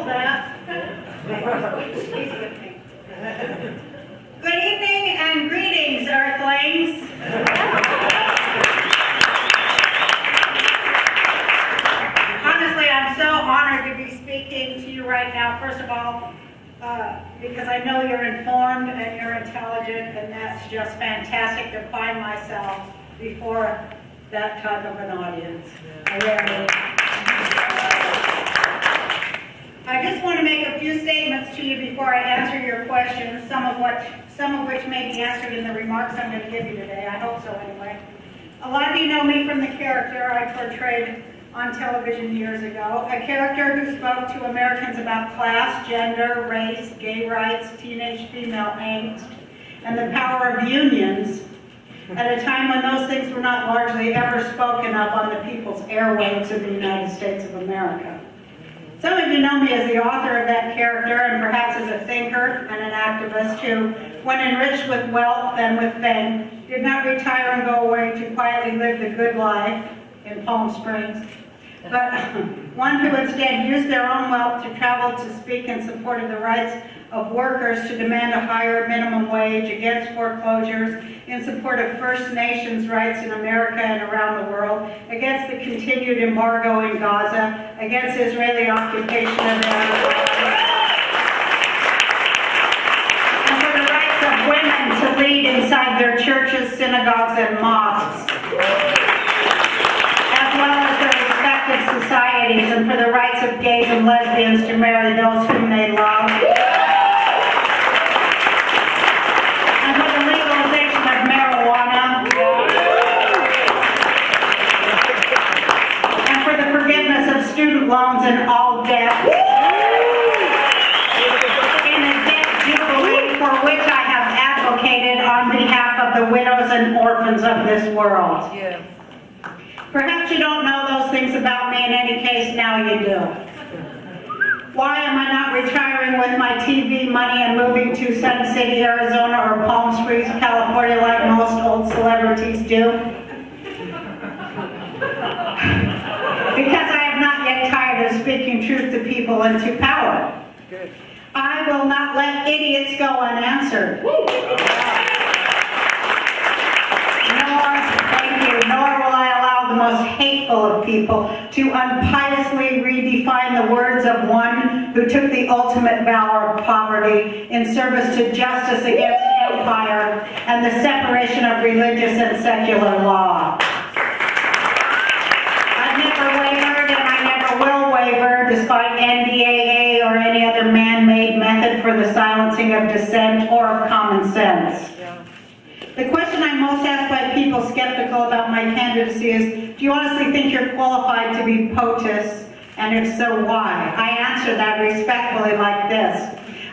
that. Good evening and greetings, Earthlings. Honestly, I'm so honored to be speaking to you right now. First of all, because I know you're informed and you're intelligent, and that's just fantastic to find myself before that type of an audience. I just want to make a few statements to you before I answer your questions, some of which may be answered in the remarks I'm going to give you today. I hope so anyway. A lot of you know me from the character I portrayed on television years ago, a character who spoke to Americans about class, gender, race, gay rights, teenage female angst, and the power of unions at a time when those things were not largely ever spoken of on the people's airwaves in the United States of America. Some of you know me as the author of that character and perhaps as a thinker and an activist who, when enriched with wealth and with fame, did not retire and go away to quietly live the good life in Palm Springs, but one who instead used their own wealth to travel to speak in support of the rights of workers, to demand a higher minimum wage, against foreclosures, in support of First Nations rights in America and around the world, against the continued embargo in Gaza, against Israeli occupation of Gaza, and for the rights of women to lead inside their churches, synagogues, and mosques, as well as their respective societies, and for the rights of gays and lesbians to marry those whom they love, and for the legalization of marijuana, and for the forgiveness of student loans and all debts, in a debt jubilee for which I have advocated on behalf of the widows and orphans of this world. Yeah. Perhaps you don't know those things about me. In any case, now you do. Why am I not retiring with my TV money and moving to Sun City, Arizona, or Palm Springs, California, like most old celebrities do? Because I am not yet tired of speaking truth to people and to power. Good. I will not let idiots go unanswered. Nor will I allow the most hateful of people to unpiously redefine the words of one who took the ultimate vow of poverty in service to justice against empire and the separation of religious and secular law. I've never wavered and I never will waver despite NDAA or any other man-made method for the silencing of dissent or of common sense. The question I'm most asked by people skeptical about my candidacy is, do you honestly think you're qualified to be POTUS? And if so, why? I answer that respectfully like this.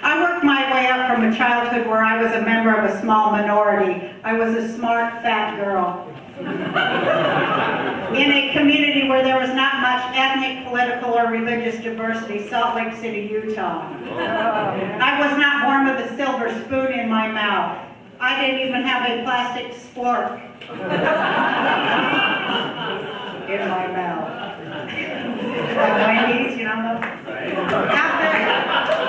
I worked my way up from a childhood where I was a member of a small minority. I was a smart, fat girl. In a community where there was not much ethnic, political, or religious diversity, Salt Lake City, Utah. I was not born with a silver spoon in my mouth. I didn't even have a plastic spork in my mouth. Like Wendy's, you know.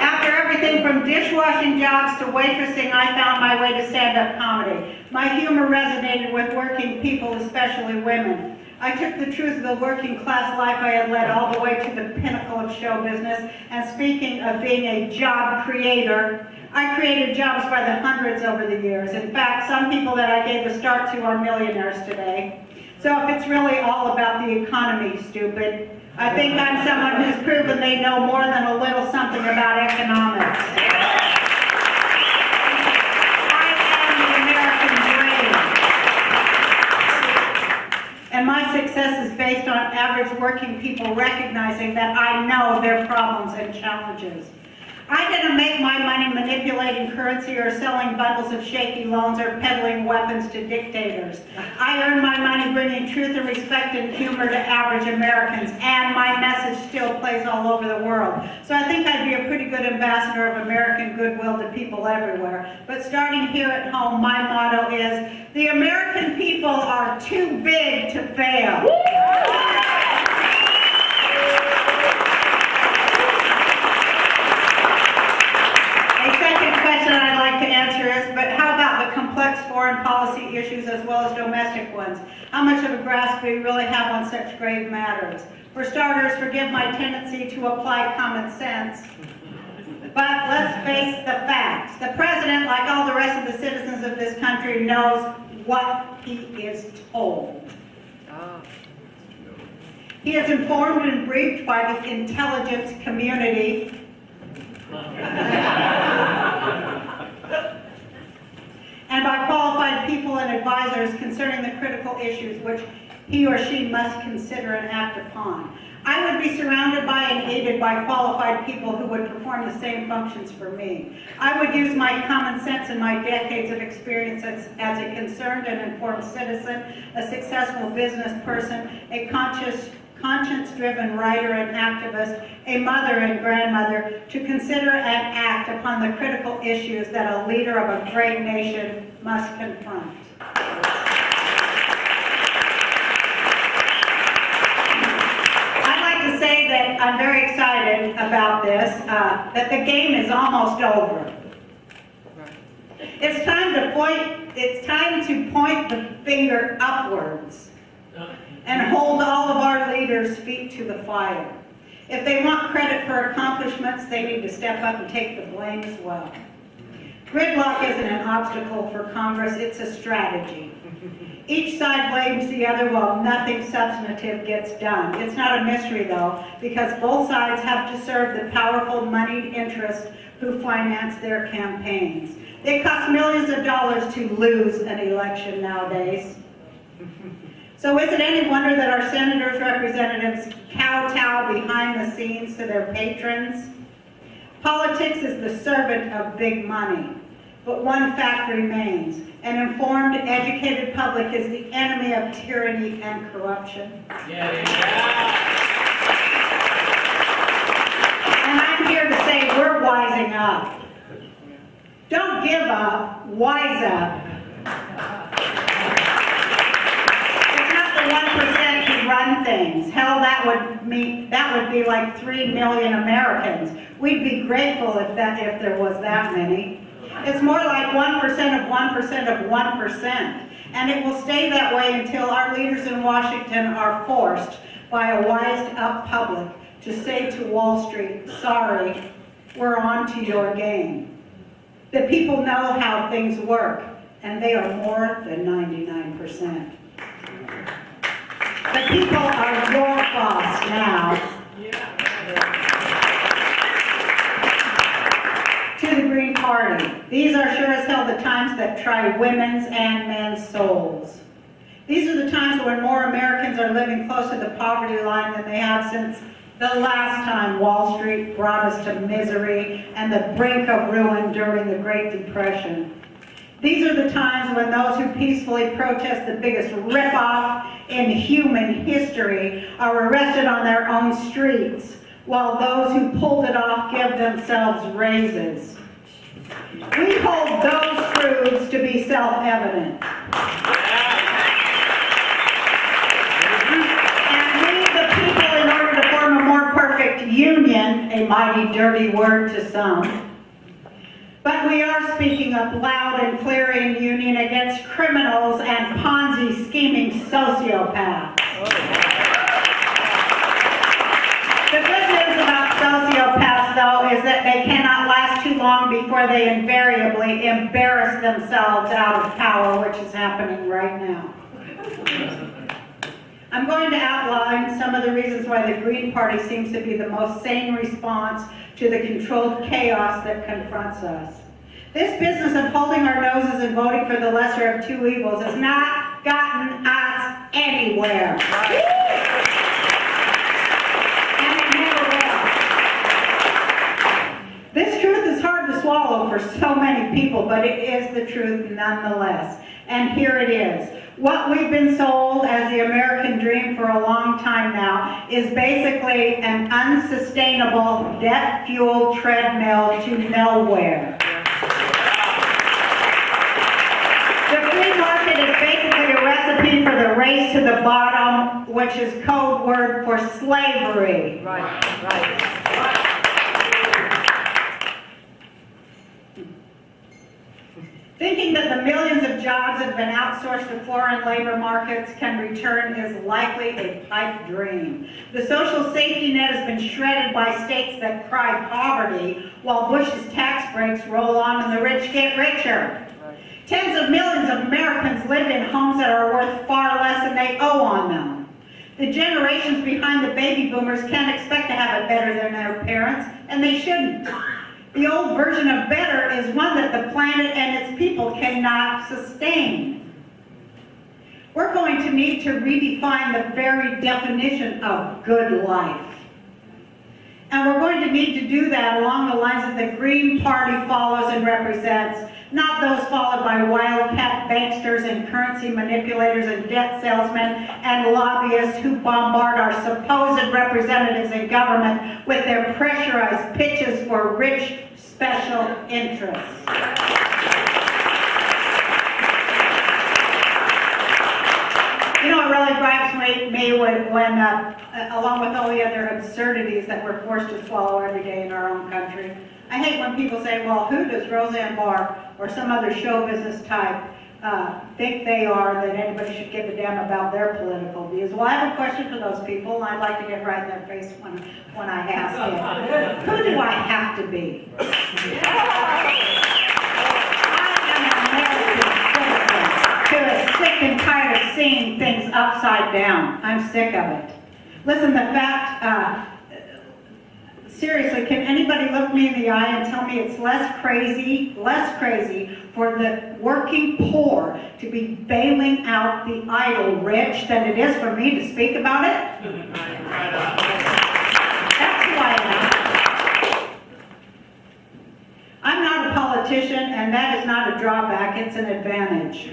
After everything from dishwashing jobs to waitressing, I found my way to stand-up comedy. My humor resonated with working people, especially women. I took the truth of the working class life I had led all the way to the pinnacle of show business, and speaking of being a job creator, I created jobs by the hundreds over the years. In fact, some people that I gave a start to are millionaires today. So if it's really all about the economy, stupid, I think I'm someone who's proven they know more than a little something about economics. I am the American dream. And my success is based on average working people recognizing that I know their problems and challenges. I didn't make my money manipulating currency or selling bundles of shaky loans or peddling weapons to dictators. I earned my money bringing truth and respect and humor to average Americans, and my message still plays all over the world. So I think I'd be a pretty good ambassador of American goodwill to people everywhere. But starting here at home, my motto is, the American people are too big to fail. issues as well as domestic ones. How much of a grasp do we really have on such grave matters? For starters, forgive my tendency to apply common sense, but let's face the facts. The president, like all the rest of the citizens of this country, knows what he is told. He is informed and briefed by the intelligence community and by qualified people and advisors concerning the critical issues which he or she must consider and act upon. I would be surrounded by and aided by qualified people who would perform the same functions for me. I would use my common sense and my decades of experience as a concerned and informed citizen, a successful business person, a conscience-driven writer and activist, a mother and grandmother, to consider and act upon the critical issues that a leader of a great nation must confront. Say that I'm very excited about this, that the game is almost over. It's time to point the finger upwards and hold all of our leaders' feet to the fire. If they want credit for accomplishments, they need to step up and take the blame as well. Gridlock isn't an obstacle for Congress, it's a strategy. Each side blames the other while nothing substantive gets done. It's not a mystery, though, because both sides have to serve the powerful moneyed interests who finance their campaigns. It costs millions of dollars to lose an election nowadays. So is it any wonder that our senators' representatives kowtow behind the scenes to their patrons? Politics is the servant of big money. But one fact remains. An informed, educated public is the enemy of tyranny and corruption. Yeah. And I'm here to say we're wising up. Don't give up, wise up. It's not the 1% who run things. Hell, that would be like 3 million Americans. We'd be grateful if there was that many. It's more like 1% of 1% of 1%. And it will stay that way until our leaders in Washington are forced by a wised-up public to say to Wall Street, sorry, we're on to your game. The people know how things work, and they are more than 99%. The people are your boss now. To the Green Party. These are sure as hell the times that try women's and men's souls. These are the times when more Americans are living close to the poverty line than they have since the last time Wall Street brought us to misery and the brink of ruin during the Great Depression. These are the times when those who peacefully protest the biggest ripoff in human history are arrested on their own streets, while those who pulled it off give themselves raises. We hold those truths to be self-evident. And we, the people, in order to form a more perfect union, a mighty dirty word to some, but we are speaking up loud and clear in union against criminals and Ponzi scheming sociopaths. The good news about sociopaths, though, is that they cannot last too long before they invariably embarrass themselves out of power, which is happening right now. I'm going to outline some of the reasons why the Green Party seems to be the most sane response to the controlled chaos that confronts us. This business of holding our noses and voting for the lesser of two evils has not gotten us anywhere. This truth is hard to swallow for so many people, but it is the truth nonetheless. And here it is. What we've been sold as the American dream for a long time now is basically an unsustainable, debt-fueled treadmill to nowhere. The free market is basically a recipe for the race to the bottom, which is code word for slavery. Right. Thinking that the millions of jobs that have been outsourced to foreign labor markets can return is likely a pipe dream. The social safety net has been shredded by states that cry poverty, while Bush's tax breaks roll on and the rich get richer. Tens of millions of Americans live in homes that are worth far less than they owe on them. The generations behind the baby boomers can't expect to have it better than their parents, and they shouldn't. The old version of better is one that the planet and its people cannot sustain. We're going to need to redefine the very definition of good life. And we're going to need to do that along the lines that the Green Party follows and represents, not those followed by wildcat banksters and currency manipulators and debt salesmen and lobbyists who bombard our supposed representatives in government with their pressurized pitches for rich special interests. You know, it really gripes me when along with all the other absurdities that we're forced to swallow every day in our own country, I hate when people say, well, who does Roseanne Barr or some other show business type think they are that anybody should give a damn about their political views? Well, I have a question for those people, and I'd like to get right in their face when I ask it. Who do I have to be? I am an American citizen who is sick and tired of seeing things upside down. I'm sick of it. Listen, the fact, seriously, can anybody look me in the eye and tell me it's less crazy for the working poor to be bailing out the idle rich than it is for me to speak about it? That's who I am. I'm not a politician, and that is not a drawback, it's an advantage.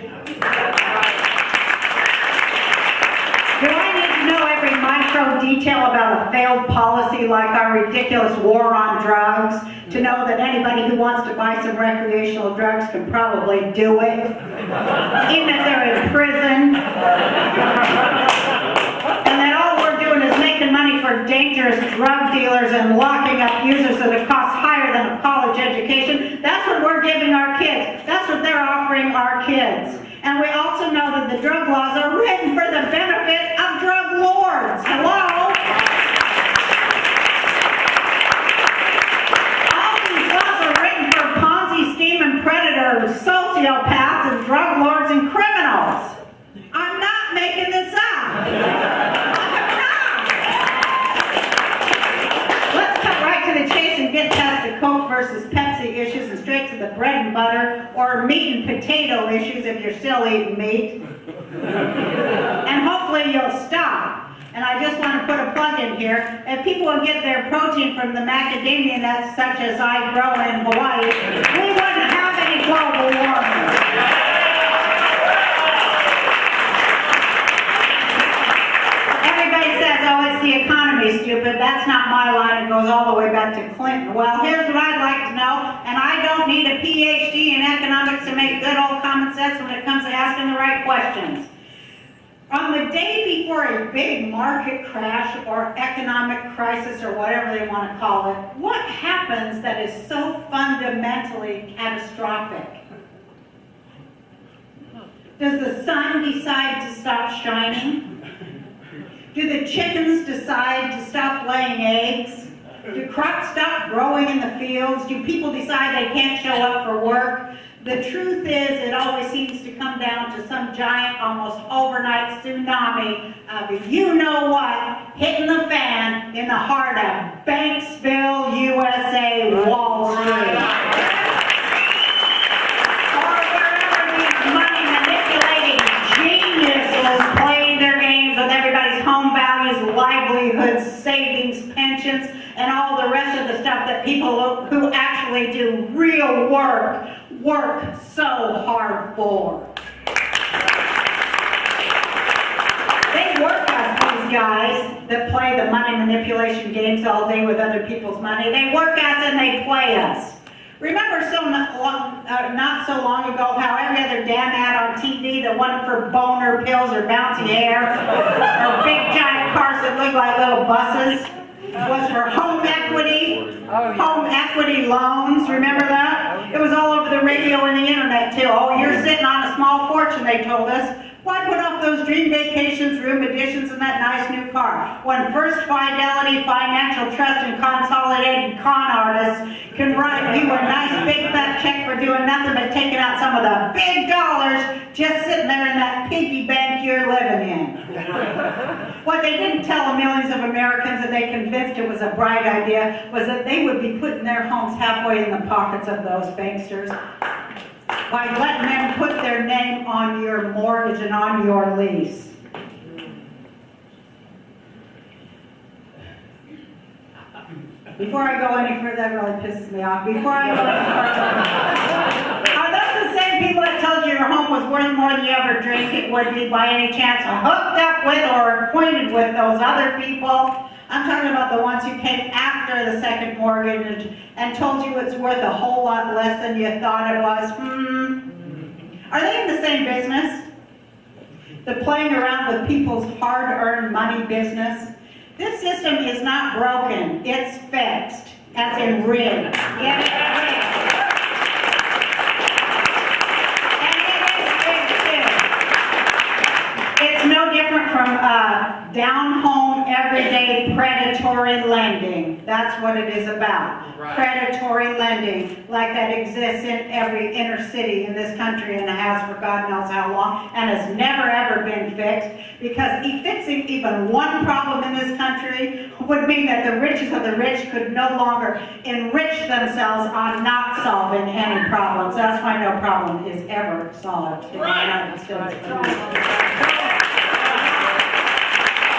Do I need to know every micro detail about a failed policy like our ridiculous war on drugs to know that anybody who wants to buy some recreational drugs can probably do it, even if they're in prison? And that all we're doing is making money for dangerous drug dealers and locking up users at a cost higher than a college education? That's what we're giving our kids. That's what they're offering our kids. And we also know that the drug laws are written for the benefit of drug lords. Hello? All these laws are written for Ponzi scheme and predators, sociopaths, and drug lords and criminals. I'm not making this up. I'm not. Let's cut right to the chase and get past the Coke versus Pepsi issues and straight to the bread and butter or meat and potato issues if you're still eating meat. And hopefully you'll stop. And I just want to put a plug in here. If people will get their protein from the macadamia nuts such as I grow in Hawaii, we wouldn't have any global warming. Everybody says, oh, it's the economy, stupid. That's not my line. It goes all the way back to Clinton. Well, here's what I'd like to know, and I don't need a PhD in economics to make good old common sense when it comes to asking the right questions. On the day before a big market crash or economic crisis or whatever they want to call it, what happens that is so fundamentally catastrophic? Does the sun decide to stop shining? Do the chickens decide to stop laying eggs? Do crops stop growing in the fields? Do people decide they can't show up for work? The truth is, it always seems to come down to some giant, almost overnight tsunami of you-know-what hitting the fan in the heart of Banksville, USA, Wall Street. Or wherever these money-manipulating geniuses play their games with everybody's home values, livelihoods, savings, pensions, and all the rest of the stuff that people who actually do real work so hard for. They work us, these guys that play the money manipulation games all day with other people's money. They work us and they play us. Remember not so long ago how every other damn ad on TV, the one for boner pills or bouncy hair, or big giant cars that look like little buses? was for home equity, home equity loans. Remember that? It was all over the radio and the internet too. Oh, you're sitting on a small fortune, they told us. Why put off those dream vacations, room additions, and that nice new car? When First Fidelity Financial Trust and Consolidated Con Artists can write you a nice big fat check for doing nothing but taking out some of the big dollars just sitting there in that piggy bank you're living in. What they didn't tell millions of Americans, and they convinced it was a bright idea, was that they would be putting their homes halfway in the pockets of those banksters by letting them put their name on your mortgage and on your lease. Before I go any further, that really pisses me off. Before I go any further, are those the same people that told you your home was worth more than you ever dreamed it would be, by any chance hooked up with or acquainted with those other people? I'm talking about the ones who came after the second mortgage and told you it's worth a whole lot less than you thought it was. Are they in the same business? The playing around with people's hard-earned money business? This system is not broken, it's fixed, as in rigged. It's rigged. And it is rigged too. It's no different from down-home, everyday predatory lending. That's what it is about. Right. Predatory lending, like that exists in every inner city in this country and has for God knows how long, and has never ever been fixed, because fixing even one problem in this country would mean that the richest of the rich could no longer enrich themselves on not solving any problems. That's why no problem is ever solved in the United States.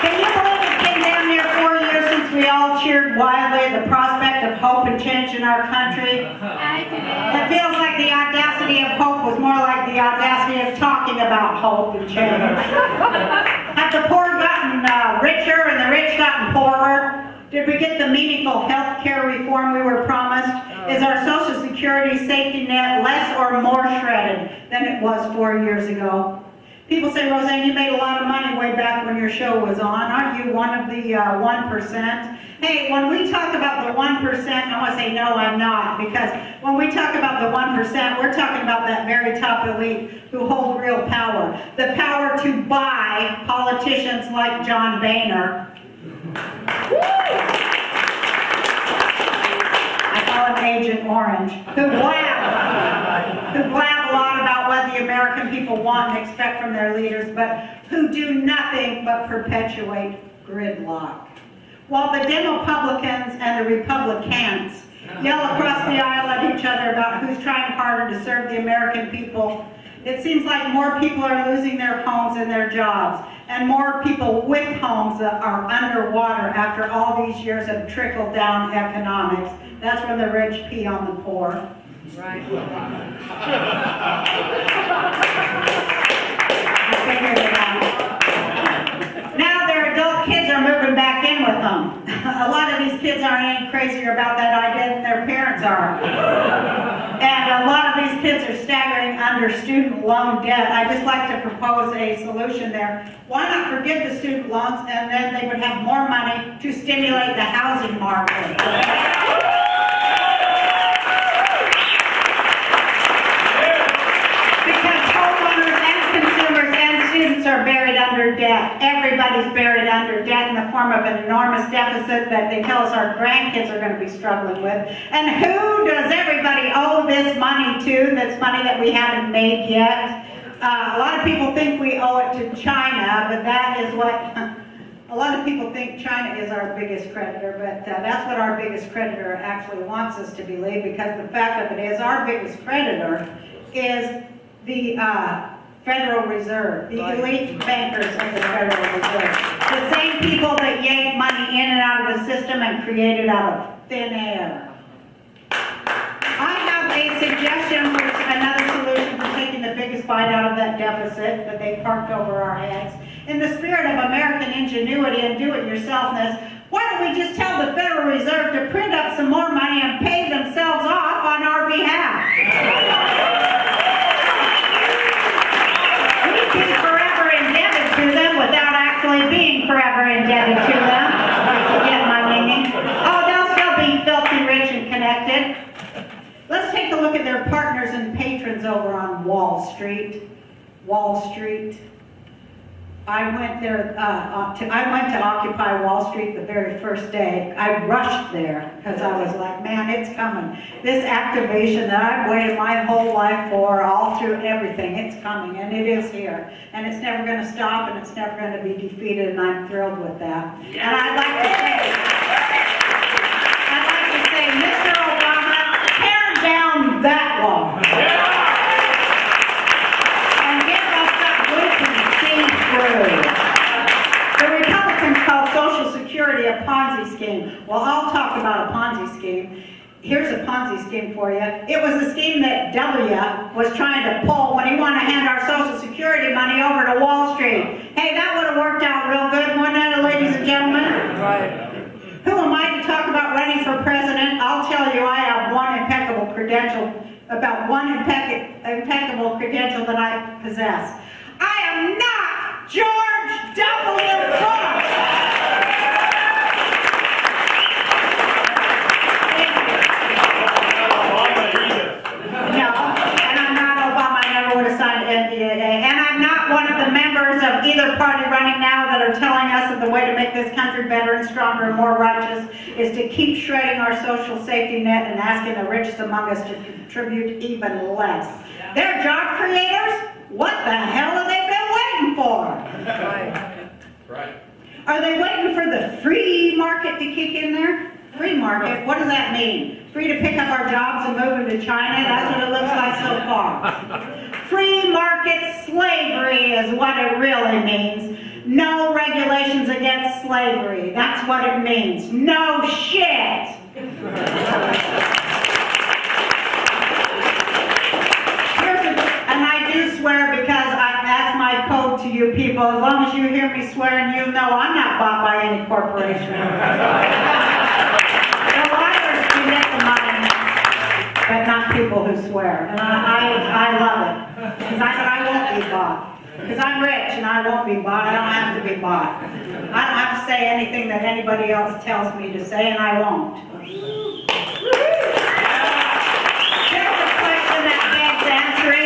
Can you believe it's been damn near 4 years since we all cheered wildly at the prospect of hope and change in our country? It feels like the audacity of hope was more like the audacity of talking about hope and change. Have the poor gotten richer and the rich gotten poorer? Did we get the meaningful health care reform we were promised? Is our Social Security safety net less or more shredded than it was 4 years ago? People say, Roseanne, you made a lot of money way back when your show was on. Aren't you one of the 1%? Hey, when we talk about the 1%, I want to say, no, I'm not. Because when we talk about the 1%, we're talking about that very top elite who hold real power. The power to buy politicians like John Boehner. I call him Agent Orange. Who blab a lot about what the American people want and expect from their leaders, but who do nothing but perpetuate gridlock. While the Demopublicans and the Republicans yell across the aisle at each other about who's trying harder to serve the American people, it seems like more people are losing their homes and their jobs, and more people with homes that are underwater after all these years of trickle-down economics. That's when the rich pee on the poor. Right. I figured it out. Now their adult kids are moving back in with them. A lot of these kids aren't any crazier about that idea than their parents are. And a lot of these kids are staggering under student loan debt. I just like to propose a solution there. Why not forgive the student loans, and then they would have more money to stimulate the housing market? Students are buried under debt. Everybody's buried under debt in the form of an enormous deficit that they tell us our grandkids are going to be struggling with. And who does everybody owe this money to? That's money that we haven't made yet. A lot of people think we owe it to China, but that is what... A lot of people think China is our biggest creditor, but that's what our biggest creditor actually wants us to believe, because the fact of it is our biggest creditor is the Federal Reserve, the elite bankers of the Federal Reserve. The same people that yank money in and out of the system and create it out of thin air. I have a suggestion for another solution for taking the biggest bite out of that deficit that they parked over our heads. In the spirit of American ingenuity and do-it-yourselfness, why don't we just tell the Federal Reserve to print up some more money and pay themselves off on our behalf? Be forever indebted to them without actually being forever indebted to them. You get my meaning? Wall Street. I went there, I went to Occupy Wall Street the very first day. I rushed there because I was like, man, it's coming. This activation that I've waited my whole life for, all through everything, it's coming, and it is here. And it's never going to stop, and it's never going to be defeated, and I'm thrilled with that. And I'd like to say, Mr. Obama, tear down that wall. The Republicans call Social Security a Ponzi scheme. Well, I'll talk about a Ponzi scheme. Here's a Ponzi scheme for you. It was a scheme that W was trying to pull when he wanted to hand our Social Security money over to Wall Street. Hey, that would have worked out real good, wouldn't it, ladies and gentlemen? Right. Who am I to talk about running for president? I'll tell you, I have one impeccable credential, about one impeccable credential that I possess. I am not George W. Bush. No, and I'm not Obama. I never would have signed NDAA. And I'm not one of the members of either party running now that are telling us that the way to make this country better and stronger and more righteous is to keep shredding our social safety net and asking the richest among us to contribute even less. They're job creators. What the hell have they been waiting for? Right. Are they waiting for the free market to kick in there? Free market, what does that mean? Free to pick up our jobs and move them to China? That's what it looks like so far. Free market slavery is what it really means. No regulations against slavery. That's what it means. No shit. And I do swear because that's my code to you people. As long as you hear me swearing, you know I'm not bought by any corporation. The liars do get the money, but not people who swear. And I love it. Because I won't be bought. Because I'm rich and I won't be bought. I don't have to be bought. I don't have to say anything that anybody else tells me to say, and I won't.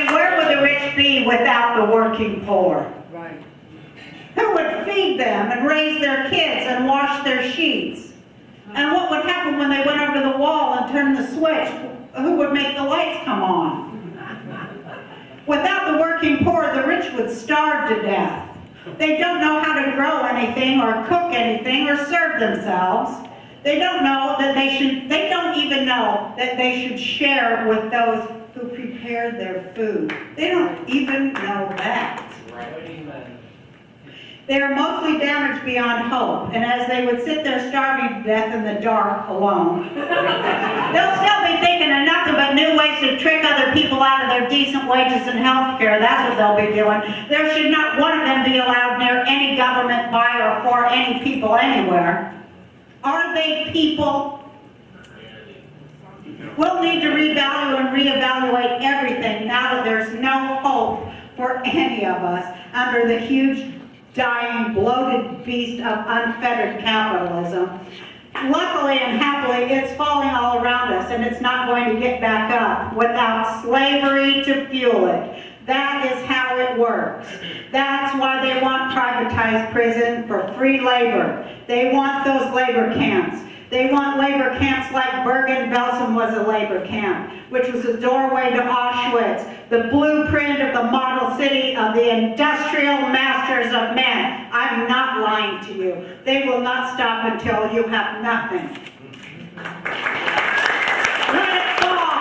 Where would the rich be without the working poor? Right. Who would feed them and raise their kids and wash their sheets? And what would happen when they went over to the wall and turned the switch? Who would make the lights come on? Without the working poor, the rich would starve to death. They don't know how to grow anything or cook anything or serve themselves. They don't know that they don't even know that they should share with those who prepared their food. They don't even know that. They are mostly damaged beyond hope, and as they would sit there starving to death in the dark alone, they'll still be thinking of nothing but new ways to trick other people out of their decent wages and health care. That's what they'll be doing. There should not one of them be allowed near any government by or for any people anywhere. Are they people? We'll need to revalue and reevaluate everything now that there's no hope for any of us under the huge, dying, bloated beast of unfettered capitalism. Luckily and happily, it's falling all around us, and it's not going to get back up without slavery to fuel it. That is how it works. That's why they want privatized prison for free labor. They want those labor camps. They want labor camps like Bergen-Belsen was a labor camp, which was a doorway to Auschwitz, the blueprint of the model city of the industrial masters of men. I'm not lying to you. They will not stop until you have nothing. Let it fall.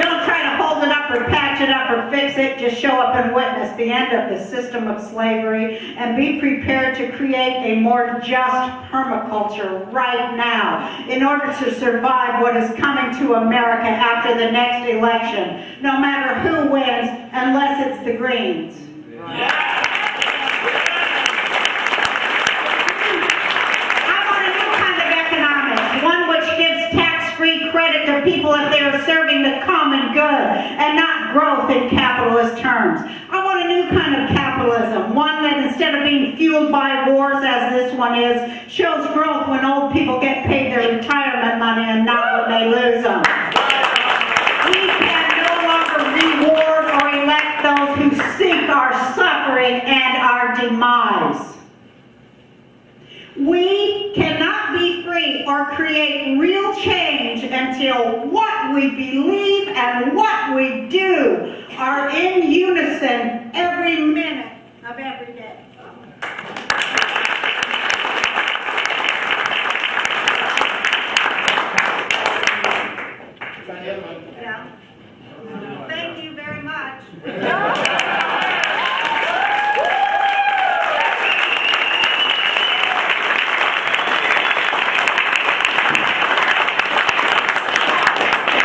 Don't try to hold it up or patch it up or fix it. Just show up and witness the end of the system of slavery and be prepared to create a more just permaculture right now in order to survive what is coming to America after the next election, no matter who wins, unless it's the Greens. Yeah. I want a new kind of economics, one which gives tax-free credit to people if they are serving the common good and not growth in capitalist terms. I want a new kind of capitalism, one that instead of being fueled by wars as this one is, shows growth when old people get paid their retirement money and not when they lose them. We can no longer reward or elect those who seek our suffering and our demise. We cannot be free or create real change until what we believe and what we do are in unison every minute of every day. Yeah. Thank you very much.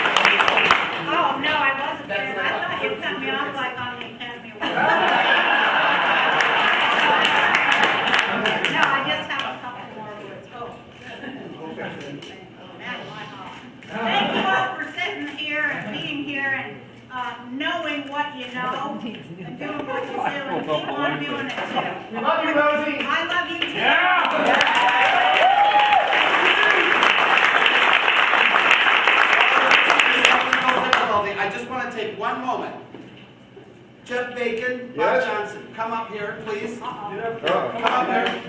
Oh, no, I wasn't there. I thought you cut me off like on the Academy Award. No, I just have a couple more words. Thank you all for sitting here and being here and knowing what you know and doing what you do and keep on doing it too. Love you, Rosie. I love you too. Yeah. I just want to take one moment. Jeff Bacon, Bob Yes? Johnson, come up here, please. Come Oh. up here. Okay.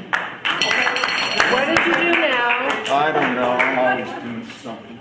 What did you do now? I don't know, I'm always doing something.